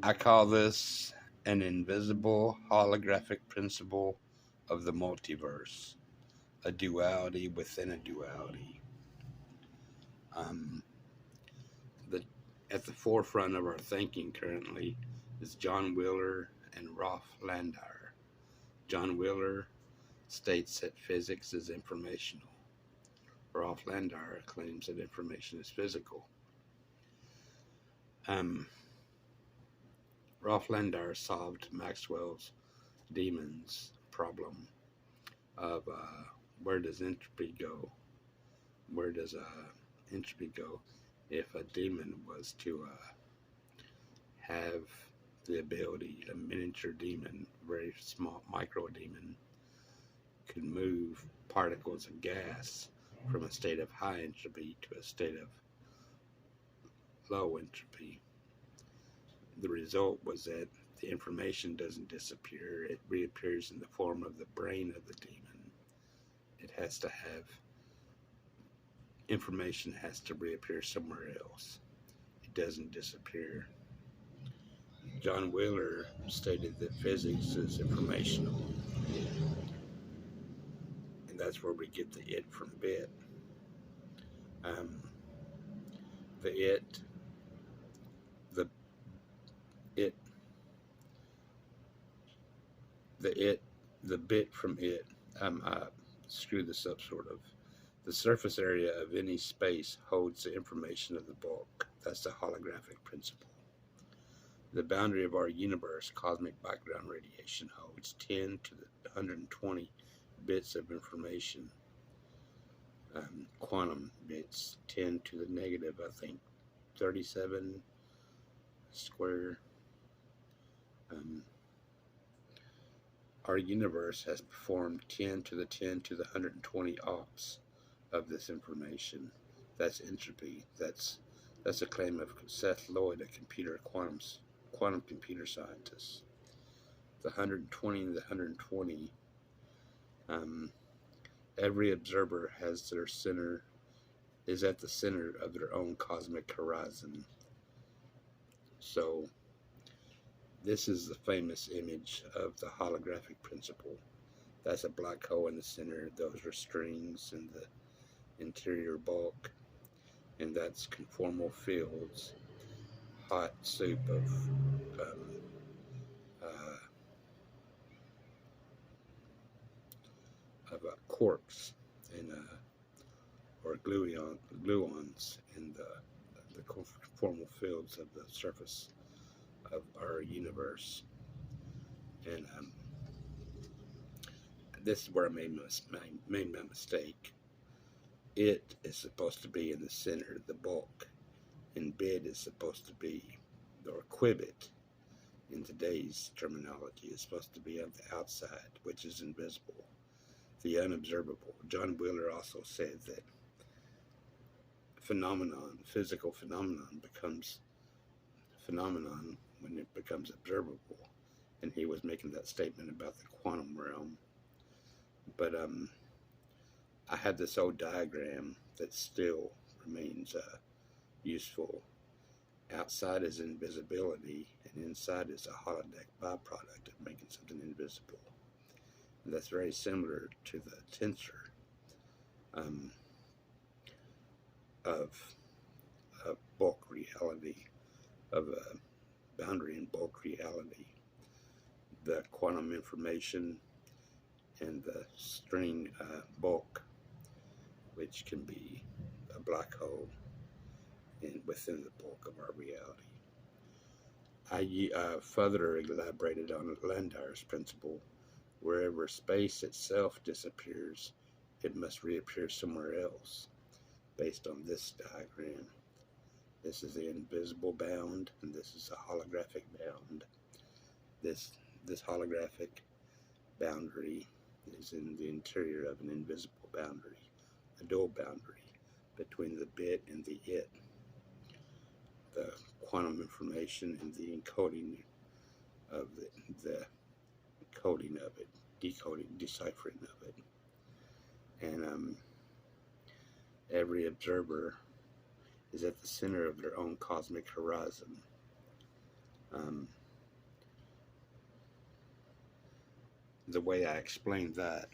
I call this an invisible holographic principle of the multiverse, a duality within a duality. Um, the, at the forefront of our thinking currently is John Wheeler and Rolf Landauer. John Wheeler states that physics is informational. Rolf Landauer claims that information is physical. Rolf Landauer solved Maxwell's demons problem of where does entropy go? Where does entropy go if a demon was to have the ability, a miniature demon, very small micro demon, could move particles of gas from a state of high entropy to a state of low entropy. The result was that the information doesn't disappear, it reappears in the form of the brain of the demon. It has to have, information has to reappear somewhere else. It doesn't disappear. John Wheeler stated that physics is informational. And that's where we get the it from bit. The bit from it, screw this up sort of. The surface area of any space holds the information of the bulk. That's the holographic principle. The boundary of our universe, cosmic background radiation, holds 10 to the 120 bits of information. Quantum bits, 10 to the negative, I think, 37 square. Our universe has performed 10 to the 10 to the 120 ops of this information. That's entropy. That's a claim of Seth Lloyd, a quantum computer scientist. The 120 and the 120. Every observer has their center, is at the center of their own cosmic horizon. So this is the famous image of the holographic principle. That's a black hole in the center. Those are strings in the interior bulk. And that's conformal fields, hot soup of quarks and or gluons in the conformal fields of the surface of our universe. And this is where I made my mistake. It is supposed to be in the center of the bulk, and bit is supposed to be, or qubit in today's terminology, is supposed to be on the outside, which is invisible, the unobservable. John Wheeler also said that physical phenomenon becomes phenomenon when it becomes observable, and he was making that statement about the quantum realm. But I have this old diagram that still remains useful. Outside is invisibility, and inside is a holodeck byproduct of making something invisible. And that's very similar to the tensor of bulk reality, of a boundary and bulk reality. The quantum information and the string bulk, which can be a black hole within the bulk of our reality. I further elaborated on Landauer's principle. Wherever space itself disappears, it must reappear somewhere else, based on this diagram. This is the invisible bound, and this is a holographic bound. This holographic boundary is in the interior of an invisible boundary, a dual boundary between the bit and the it, the quantum information and the encoding of the coding of it, decoding, deciphering of it. And every observer is at the center of their own cosmic horizon. Um, the way I explain that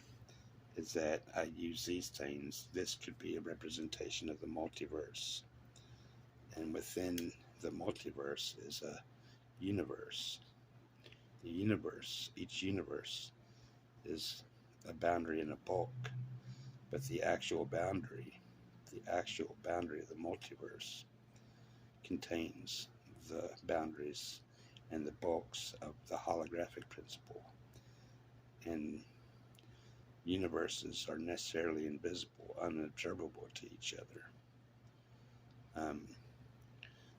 is that I use these things. This could be a representation of the multiverse. And within the multiverse is a universe. The universe, each universe, is a boundary and a bulk. But the actual boundary of the multiverse contains the boundaries and the bulks of the holographic principle. And universes are necessarily invisible, unobservable to each other.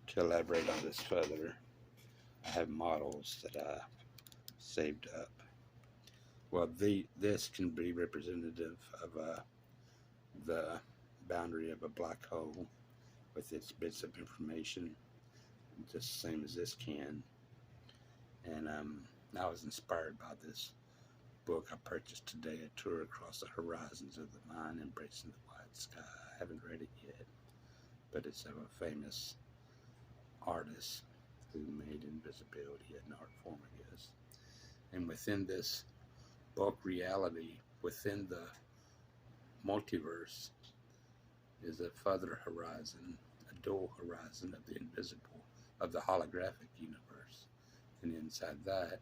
To elaborate on this further, I have models that I saved up. Well, this can be representative of the boundary of a black hole with its bits of information, just the same as this can. And I was inspired by this book I purchased today, A Tour Across the Horizons of the Mind, Embracing the Wide Sky. I haven't read it yet, but it's of a famous artist who made invisibility an art form, I guess. And within this bulk reality, within the multiverse, is a further horizon, a dual horizon of the invisible, of the holographic universe. And inside that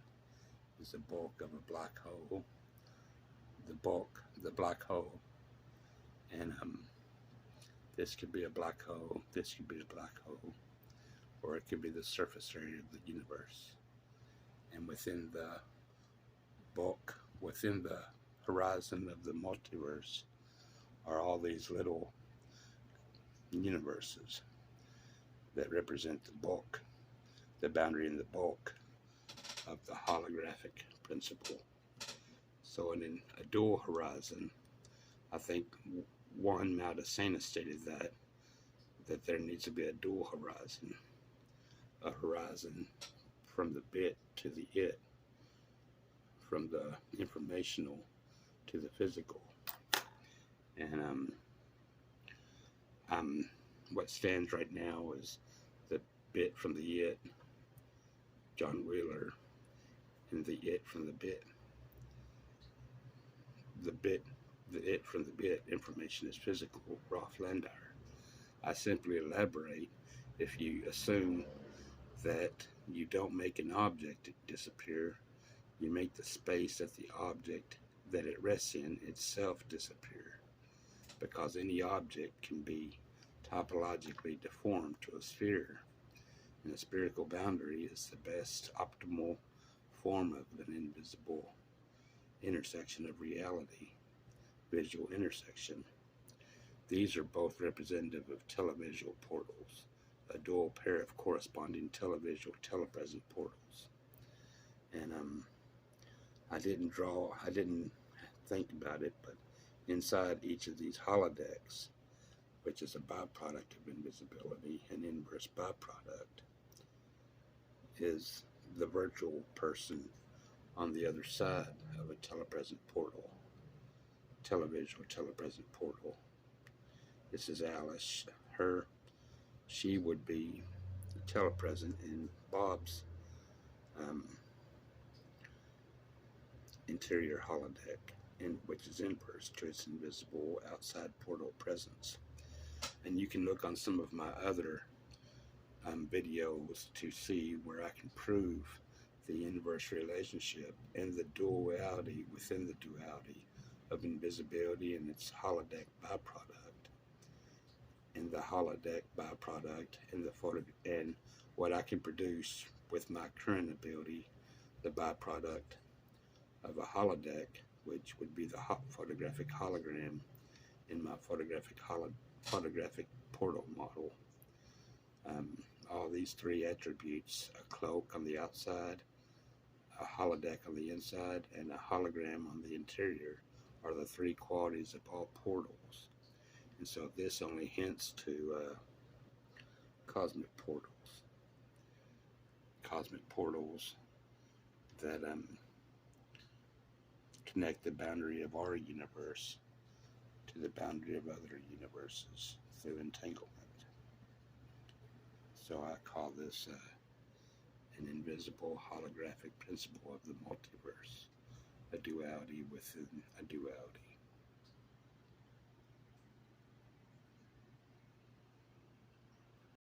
is the bulk of a black hole, the black hole. And this could be a black hole, this could be a black hole, or it could be the surface area of the universe. And within the bulk, within the horizon of the multiverse, are all these little universes that represent the bulk, the boundary and the bulk of the holographic principle. So in a dual horizon, I think Juan Maldacena stated that there needs to be a dual horizon, a horizon from the bit to the it, from the informational to the physical. And what stands right now is the bit from the it, John Wheeler, and the it from the bit. The it from the bit, information is physical, Rolf Landauer. I simply elaborate, if you assume that you don't make an object disappear, you make the space that the object that it rests in itself disappear, because any object can be topologically deformed to a sphere, and a spherical boundary is the best optimal form of an invisible intersection of reality, visual intersection. These are both representative of televisual portals, a dual pair of corresponding televisual telepresent portals. And I didn't think about it, but inside each of these holodecks, which is a byproduct of invisibility, an inverse byproduct, is the virtual person on the other side of a telepresent portal, televisual telepresent portal. This is Alice. She would be telepresent in Bob's interior holodeck, which is inverse to its invisible outside portal presence. And you can look on some of my other videos to see where I can prove the inverse relationship and the duality within the duality of invisibility and its holodeck byproduct, and the holodeck byproduct, and what I can produce with my current ability, the byproduct of a holodeck, which would be the photographic hologram in my photographic portal model. All these three attributes, a cloak on the outside, a holodeck on the inside, and a hologram on the interior, are the three qualities of all portals. And so this only hints to cosmic portals that connect the boundary of our universe to the boundary of other universes through entanglement. So I call this an invisible holographic principle of the multiverse, a duality within a duality.